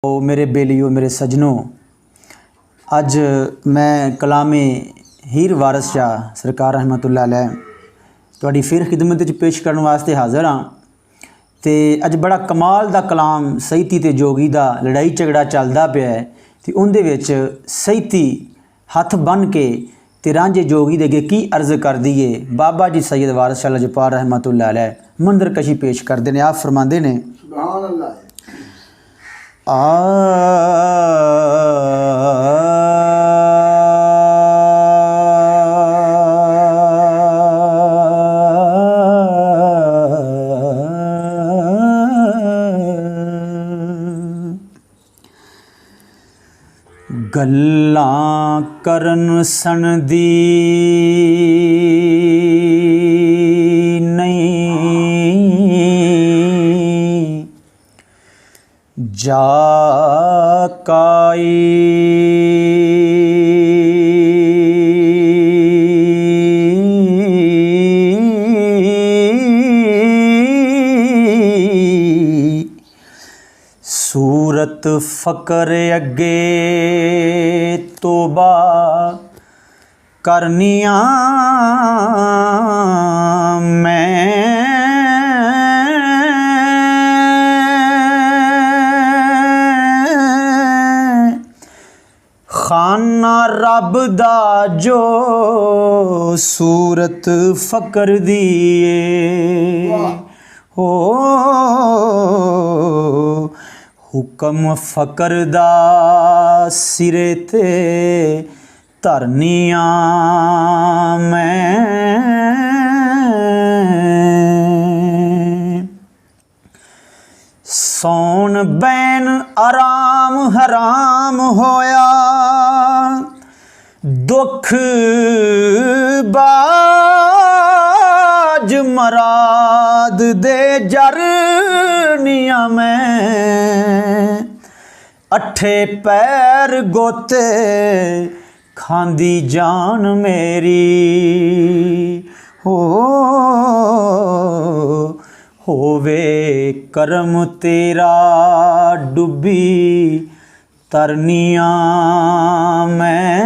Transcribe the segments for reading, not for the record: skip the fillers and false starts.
मेरे बेलियो मेरे सजनों, अज मैं कलामे हीर वारिस शाह सरकार रहमतुल्लाह अलैह तुहाडी फिर खिदमत च पेश करने वास्ते हाज़र हाँ। तो अज बड़ा कमाल दा कलाम सईती ते जोगी दा लड़ाई झगड़ा चलदा पिया है ते उहदे विच सईती हथ बन के ते रांझे जोगी दे अगे की अर्ज़ कर दिए। बाबा जी सैयद वारिस शाह लजपाल रहमतुल्लाह अलैह मंदर कशी पेश करते हैं। आप फरमाते ने सुभान अल्लाह। गल्लां करन सन दी नहीं जाकाई सूरत फ़कर अगे तोबा करनिया मैं खाना रब दा जो सूरत फ़कर दिए हो हुक्म फ़कर दा सिरे ते धरनिया मैं सौन बैन आराम हराम होया दुख बाज मराद दे जरनिया में अठे पैर गोते खांदी जान मेरी होवे करम तेरा डुबी तरनिया मैं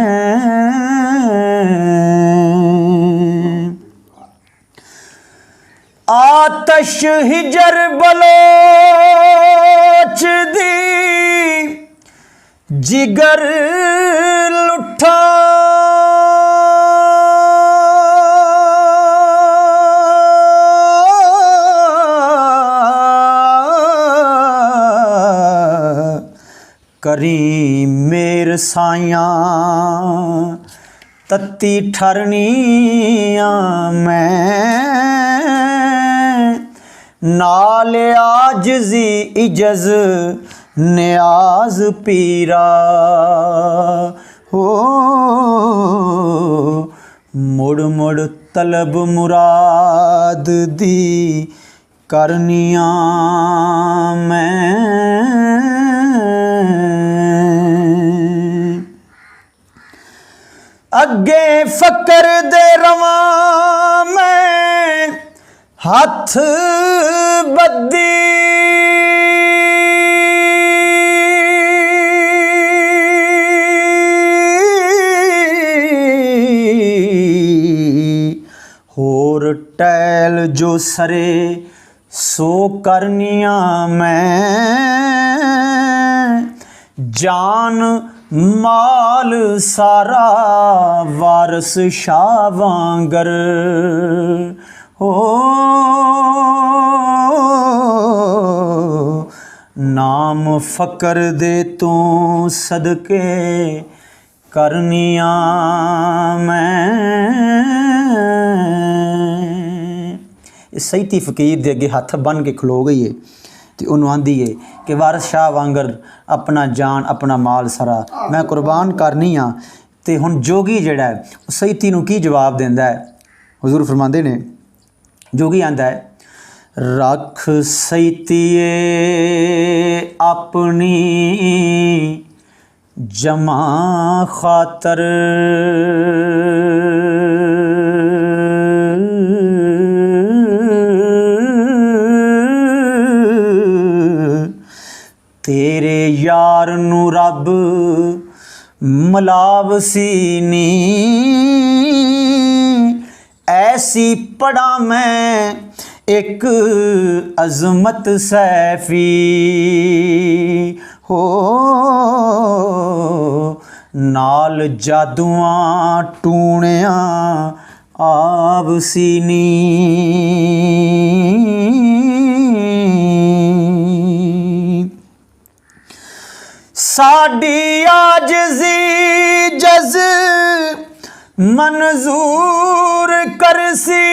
आतश हिजर बलोच दी जिगर लुठा करी मेर साइयां तत्ती ठरनिया मैं नाल आजजी इजज नियाज पीरा हो मुड़ मुड़ तलब मुराद दी करनिया मैं अगे फ़कर दे रवा मैं हथ बद्दी होर टैल जो सरे सो करनिया मैं जान माल सारा वारिस शाह वांगर हो नाम फ़कर दे तू सदके करनिया मैं सईती फ़कीर दे अगे हथ बन के खलो गई है तो उन्होंने आंदी है कि वारिस शाह वांगर अपना जान अपना माल सारा मैं कुर्बान करनी हाँ। तो हुण जोगी जिहड़ा है सईती नूं की जवाब देंदा है। हुजूर फरमांदे ने जोगी आंदा है रख सईतीए अपनी जमा खातर तेरे यार यार नू रब मलावसी नी, ऐसी पढ़ा मैं एक अजमत सैफी हो, नाल जादुआं टूणियां आवसी नी। साडी आजिज़ी जज़ मंजूर करसी,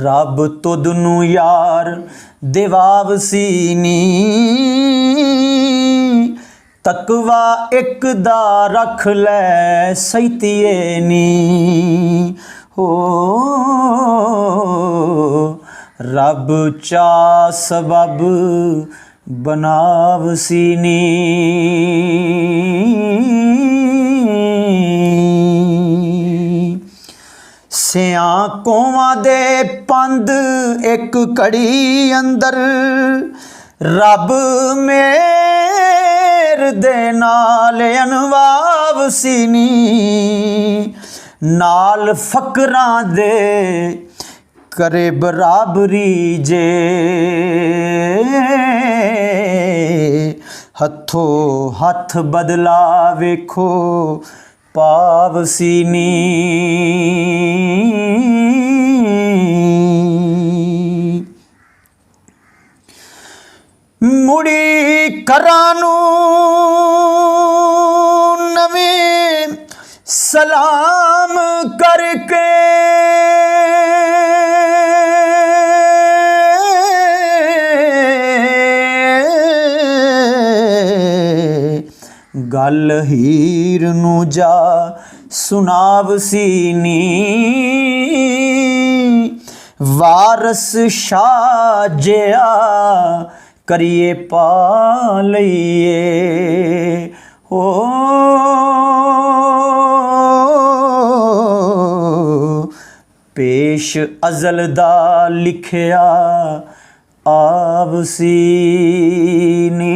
रब तुद नू यार दिवावसी नी, तकवा एक दा रख लै सैतिए नी हो, रब चा सबब बनावसी नी। सियां कोवां दे पंद एक कड़ी अंदर, रब मेर दे नाल अनवावसी नी, नाल फकरां दे करे बराबरी जे, हथों हथ बदला वेखो पावसी नी। मुड़ी करानू नवीं सलाम करके, गल हीर नू जा सुनावसी नी, वारस शाह जिया करिए पा लईए हो, पेश अज़ल दा लिखिया आवसी नी।